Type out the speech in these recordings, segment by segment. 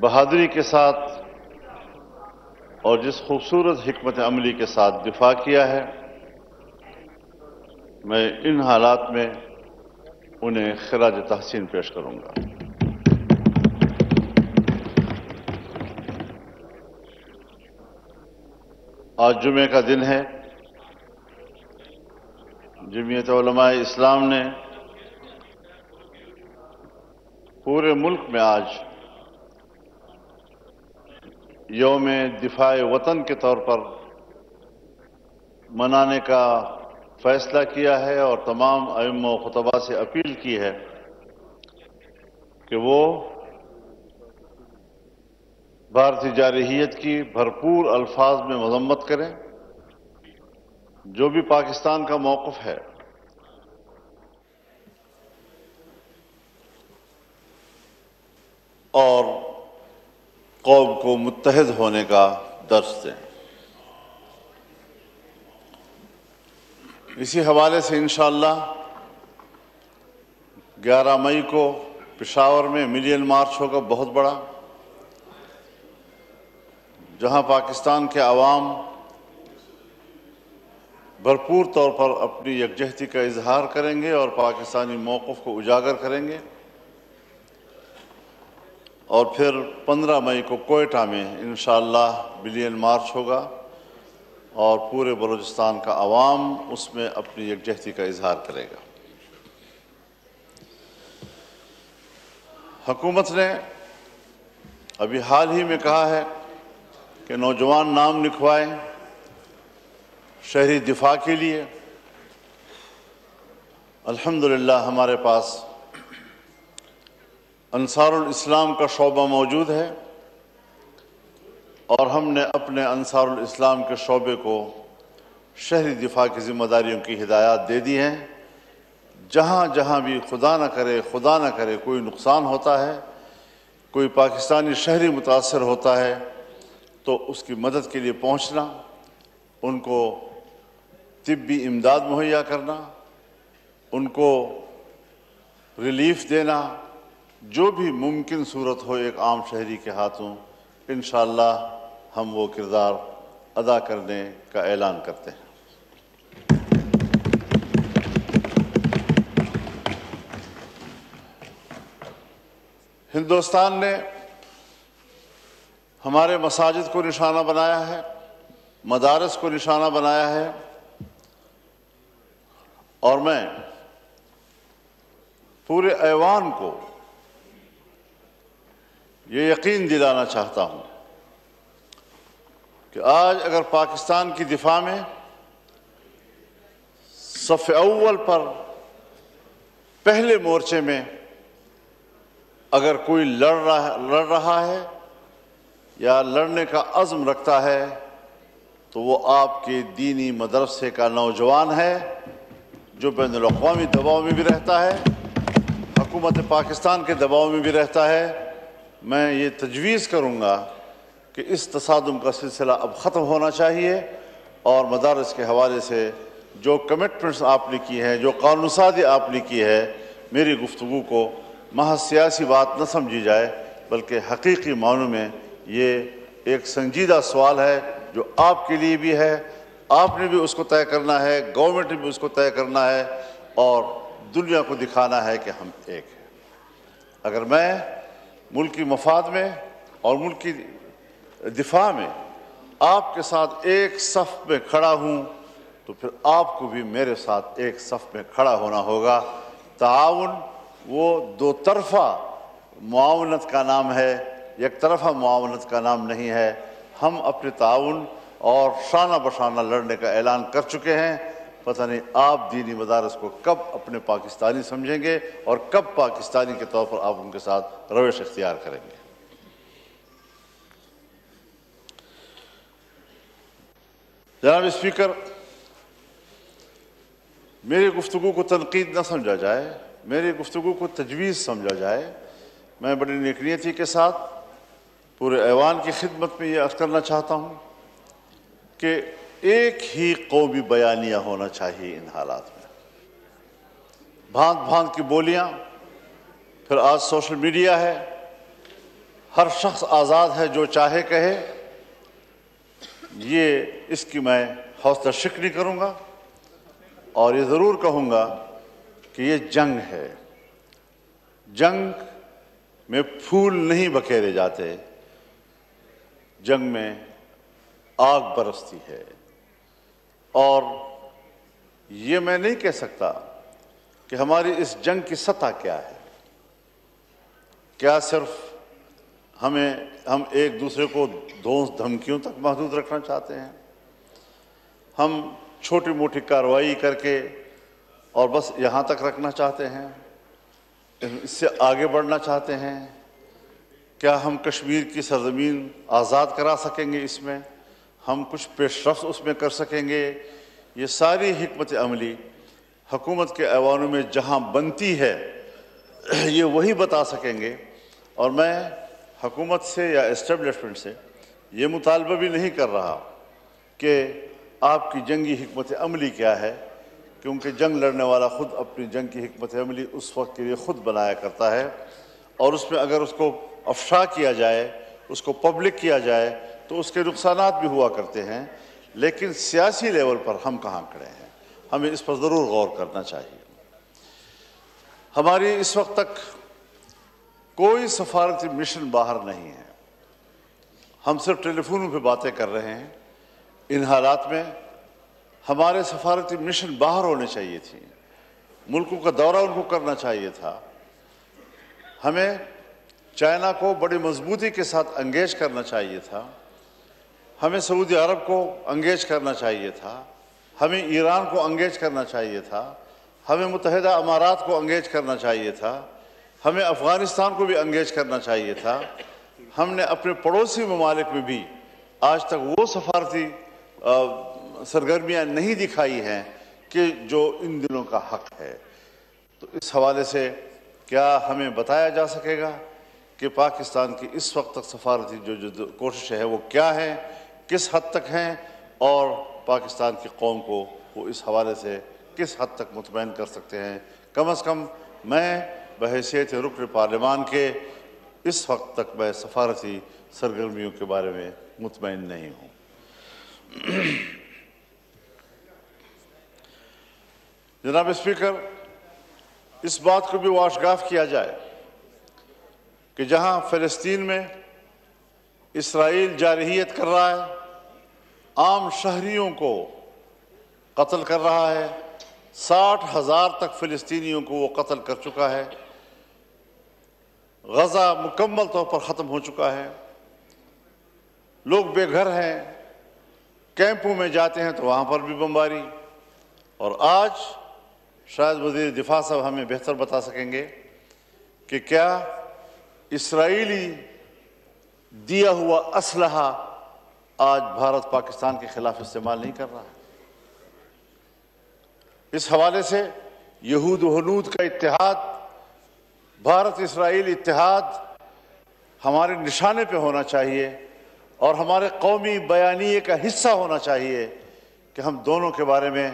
بہادری کے ساتھ اور جس خوبصورت حکمت عملی کے ساتھ دفاع کیا ہے، میں ان حالات میں انہیں خراج تحسین پیش کروں گا۔ آج جمعے کا دن ہے۔ جمعیت علماء اسلام نے پورے ملک میں آج یوم دفاع وطن کے طور پر منانے کا فیصلہ کیا ہے اور تمام ائمہ و خطباء سے اپیل کی ہے کہ وہ بھارتی جارحیت کی بھرپور الفاظ میں مذمت کریں۔ جو بھی پاکستان کا موقف ہے اور قوم کو متحد ہونے کا درس دیں۔ اسی حوالے سے انشاءاللہ 11 مئی کو پشاور میں ملین مارچ ہوگا، بہت بڑا، جہاں پاکستان کے عوام بھرپور طور پر اپنی یکجہتی کا اظہار کریں گے اور پاکستانی موقف کو اجاگر کریں گے، اور پھر 15 مئی کو کوئٹہ میں انشاءاللہ ملین مارچ ہوگا اور پورے بلوچستان کا عوام اس میں اپنی یکجہتی کا اظہار کرے گا۔ حکومت نے ابھی حال ہی میں کہا ہے کہ نوجوان نام لکھوائیں شہری دفاع کے لیے۔ الحمدللہ ہمارے پاس انصار الاسلام کا شعبہ موجود ہے اور ہم نے اپنے انصار الاسلام کے شعبے کو شہری دفاع کی ذمہ داریوں کی ہدایات دے دی ہیں۔ جہاں جہاں بھی خدا نہ کرے کوئی نقصان ہوتا ہے، کوئی پاکستانی شہری متاثر ہوتا ہے، تو اس کی مدد کے لیے پہنچنا، ان کو طبی امداد مہیا کرنا، ان کو ریلیف دینا، جو بھی ممکن صورت ہو ایک عام شہری کے ہاتھوں، انشاءاللہ ہم وہ کردار ادا کرنے کا اعلان کرتے ہیں۔ ہندوستان نے ہمارے مساجد کو نشانہ بنایا ہے، مدارس کو نشانہ بنایا ہے، اور میں پورے ایوان کو یہ یقین دلانا چاہتا ہوں کہ آج اگر پاکستان کی دفاع میں صف اول پر پہلے مورچے میں اگر کوئی لڑ رہا ہے یا لڑنے کا عزم رکھتا ہے تو وہ آپ کے دینی مدرسے کا نوجوان ہے، جو بین الاقوامی دباؤ میں بھی رہتا ہے، حکومت پاکستان کے دباؤ میں بھی رہتا ہے۔ میں یہ تجویز کروں گا کہ اس تصادم کا سلسلہ اب ختم ہونا چاہیے، اور مدارس کے حوالے سے جو کمٹمنٹس آپ نے کی ہیں، جو قانون سازی آپ نے کی ہے، میری گفتگو کو محض سیاسی بات نہ سمجھی جائے، بلکہ حقیقی معنوں میں یہ ایک سنجیدہ سوال ہے جو آپ کے لیے بھی ہے، آپ نے بھی اس کو طے کرنا ہے، گورنمنٹ نے بھی اس کو طے کرنا ہے، اور دنیا کو دکھانا ہے کہ ہم ایک ہیں۔ اگر میں ملکی مفاد میں اور ملکی دفاع میں آپ کے ساتھ ایک صف میں کھڑا ہوں تو پھر آپ کو بھی میرے ساتھ ایک صف میں کھڑا ہونا ہوگا۔ تعاون وہ دو طرفہ معاونت کا نام ہے، یک طرفہ معاونت کا نام نہیں ہے۔ ہم اپنے تعاون اور شانہ بشانہ لڑنے کا اعلان کر چکے ہیں۔ پتہ نہیں آپ دینی مدارس کو کب اپنے پاکستانی سمجھیں گے اور کب پاکستانی کے طور پر آپ ان کے ساتھ روش اختیار کریں گے۔ جناب اسپیکر، میری گفتگو کو تنقید نہ سمجھا جائے، میری گفتگو کو تجویز سمجھا جائے۔ میں بڑی نیک نیتی کے ساتھ پورے ایوان کی خدمت میں یہ عرض کرنا چاہتا ہوں کہ ایک ہی قومی بیانیہ ہونا چاہیے ان حالات میں۔ بھانت بھانت کی بولیاں، پھر آج سوشل میڈیا ہے، ہر شخص آزاد ہے جو چاہے کہے، اس کی میں حوصلہ شکنی کروں گا، اور یہ ضرور کہوں گا کہ یہ جنگ ہے۔ جنگ میں پھول نہیں بکھیرے جاتے، جنگ میں آگ برستی ہے۔ اور یہ میں نہیں کہہ سکتا کہ ہماری اس جنگ کی سطح کیا ہے۔ کیا صرف ہم ایک دوسرے کو دھونس دھمکیوں تک محدود رکھنا چاہتے ہیں؟ ہم چھوٹی موٹی کارروائی کر کے اور بس یہاں تک رکھنا چاہتے ہیں؟ اس سے آگے بڑھنا چاہتے ہیں؟ کیا ہم کشمیر کی سرزمین آزاد کرا سکیں گے؟ اس میں ہم کچھ پیش رفت اس میں کر سکیں گے؟ یہ ساری حکمت عملی حکومت کے ایوانوں میں جہاں بنتی ہے یہ وہی بتا سکیں گے۔ اور میں حکومت سے یا اسٹیبلشمنٹ سے یہ مطالبہ بھی نہیں کر رہا کہ آپ کی جنگی حکمت عملی کیا ہے، کیونکہ جنگ لڑنے والا خود اپنی جنگ کی حکمت عملی اس وقت کے لیے خود بنایا کرتا ہے، اور اس میں اگر اس کو افشا کیا جائے، اس کو پبلک کیا جائے تو اس کے نقصانات بھی ہوا کرتے ہیں۔ لیکن سیاسی لیول پر ہم کہاں کھڑے ہیں، ہمیں اس پر ضرور غور کرنا چاہیے۔ ہماری اس وقت تک کوئی سفارتی مشن باہر نہیں ہے، ہم صرف ٹیلی فونوں پہ باتیں کر رہے ہیں۔ ان حالات میں ہمارے سفارتی مشن باہر ہونے چاہیے تھی، ملکوں کا دورہ ان کو کرنا چاہیے تھا، ہمیں چائنا کو بڑی مضبوطی کے ساتھ انگیج کرنا چاہیے تھا، ہمیں سعودی عرب کو انگیج کرنا چاہیے تھا، ہمیں ایران کو انگیج کرنا چاہیے تھا، ہمیں متحدہ امارات کو انگیج کرنا چاہیے تھا، ہمیں افغانستان کو بھی انگیج کرنا چاہیے تھا۔ ہم نے اپنے پڑوسی ممالک میں بھی آج تک وہ سفارتی سرگرمیاں نہیں دکھائی ہیں کہ جو ان دنوں کا حق ہے۔ تو اس حوالے سے کیا ہمیں بتایا جا سکے گا کہ پاکستان کی اس وقت تک سفارتی جو کوشش ہے وہ کیا ہے، کس حد تک ہیں، اور پاکستان کی قوم کو وہ اس حوالے سے کس حد تک مطمئن کر سکتے ہیں؟ کم از کم میں بحیثیت رکن پارلیمان کے اس وقت تک میں سفارتی سرگرمیوں کے بارے میں مطمئن نہیں ہوں۔ جناب اسپیکر، اس بات کو بھی واشگاف کیا جائے کہ جہاں فلسطین میں اسرائیل جارحیت کر رہا ہے، عام شہریوں کو قتل کر رہا ہے، 60,000 تک فلسطینیوں کو وہ قتل کر چکا ہے، غزہ مکمل طور پر ختم ہو چکا ہے، لوگ بے گھر ہیں، کیمپوں میں جاتے ہیں تو وہاں پر بھی بمباری۔ اور آج شاید وزیر دفاع صاحب ہمیں بہتر بتا سکیں گے کہ کیا اسرائیلی دیا ہوا اسلحہ آج بھارت پاکستان کے خلاف استعمال نہیں کر رہا ہے؟ اس حوالے سے یہود و ہنود کا اتحاد، بھارت اسرائیل اتحاد ہمارے نشانے پہ ہونا چاہیے، اور ہمارے قومی بیانیے کا حصہ ہونا چاہیے کہ ہم دونوں کے بارے میں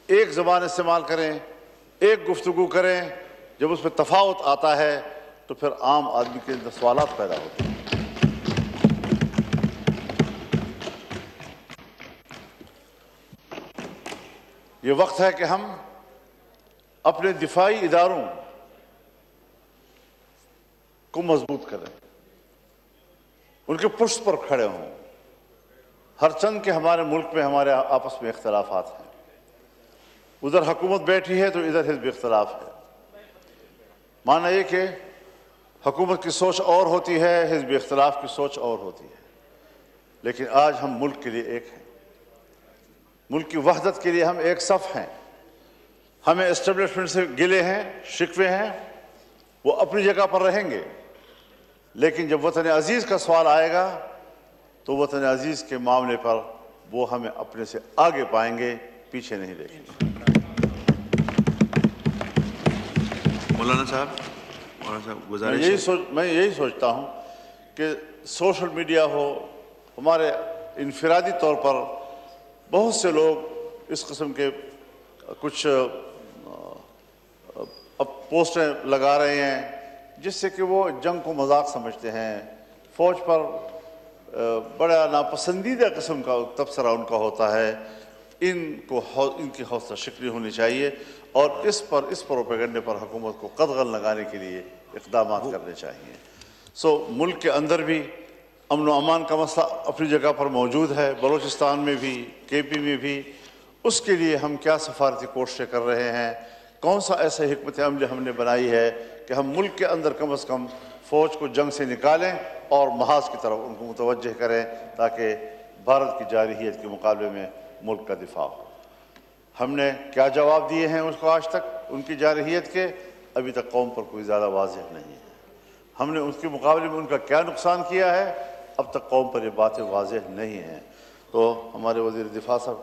ایک زبان استعمال کریں، ایک گفتگو کریں۔ جب اس میں تفاوت آتا ہے تو پھر عام آدمی کے اندر سوالات پیدا ہوتے ہیں۔ یہ وقت ہے کہ ہم اپنے دفاعی اداروں کو مضبوط کریں، ان کے پشت پر کھڑے ہوں۔ ہر چند کے ہمارے ملک میں ہمارے آپس میں اختلافات ہیں، ادھر حکومت بیٹھی ہے تو ادھر حزب اختلاف ہے۔ مانا یہ کہ حکومت کی سوچ اور ہوتی ہے، حزب اختلاف کی سوچ اور ہوتی ہے، لیکن آج ہم ملک کے لیے ایک ہیں، ملک کی وحدت کے لیے ہم ایک صف ہیں۔ ہمیں اسٹیبلشمنٹ سے گلے ہیں، شکوے ہیں، وہ اپنی جگہ پر رہیں گے، لیکن جب وطن عزیز کا سوال آئے گا تو وطن عزیز کے معاملے پر وہ ہمیں اپنے سے آگے پائیں گے، پیچھے نہیں دیکھیں گے۔ مولانا صاحب گزارش میں یہی سوچتا ہوں کہ سوشل میڈیا ہو، ہمارے انفرادی طور پر بہت سے لوگ اس قسم کے کچھ پوسٹیں لگا رہے ہیں جس سے کہ وہ جنگ کو مذاق سمجھتے ہیں، فوج پر بڑا ناپسندیدہ قسم کا تبصرہ ان کا ہوتا ہے، ان کی حوصلہ شکنی ہونی چاہیے اور اس پروپیگنڈے پر حکومت کو قدغن لگانے کے لیے اقدامات کرنے چاہیے۔ ملک کے اندر بھی امن و امان کا مسئلہ اپنی جگہ پر موجود ہے، بلوچستان میں بھی، کے پی میں بھی۔ اس کے لیے ہم کیا سفارتی کوششیں کر رہے ہیں، کون سا ایسے حکمت عمل ہم نے بنائی ہے کہ ہم ملک کے اندر کم از کم فوج کو جنگ سے نکالیں اور محاذ کی طرف ان کو متوجہ کریں تاکہ بھارت کی جارحیت کے مقابلے میں ملک کا دفاع ہو۔ ہم نے کیا جواب دیے ہیں اس کو آج تک ان کی جارحیت کے، ابھی تک قوم پر کوئی زیادہ واضح نہیں ہے۔ ہم نے اس کے مقابلے میں ان کا کیا نقصان کیا ہے، اب تک قوم پر یہ باتیں واضح نہیں ہیں۔ تو ہمارے وزیر دفاع صاحب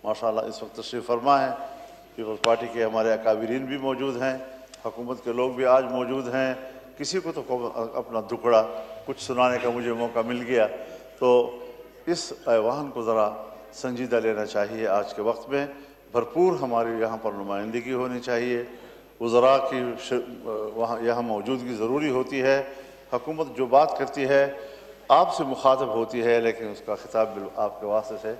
ماشاءاللہ اس وقت تشریف فرما ہیں، پیپلز پارٹی کے ہمارے اکابرین بھی موجود ہیں، حکومت کے لوگ بھی آج موجود ہیں۔ کسی کو تو اپنا دکڑا کچھ سنانے کا مجھے موقع مل گیا، تو اس ایوان کو ذرا سنجیدہ لینا چاہیے۔ آج کے وقت میں بھرپور ہماری یہاں پر نمائندگی ہونی چاہیے، وزراء کی یہاں موجودگی ضروری ہوتی ہے۔ حکومت جو بات کرتی ہے آپ سے مخاطب ہوتی ہے، لیکن اس کا خطاب آپ کے واسطے سے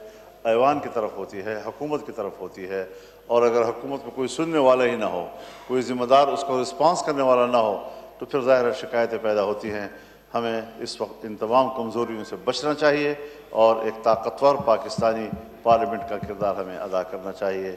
ایوان کی طرف ہوتی ہے، حکومت کی طرف ہوتی ہے، اور اگر حکومت میں کوئی سننے والا ہی نہ ہو، کوئی ذمہ دار اس کو رسپانس کرنے والا نہ ہو، تو پھر ظاہر شکایتیں پیدا ہوتی ہیں۔ ہمیں اس وقت ان تمام کمزوریوں سے بچنا چاہیے اور ایک طاقتور پاکستانی پارلیمنٹ کا کردار ہمیں ادا کرنا چاہیے۔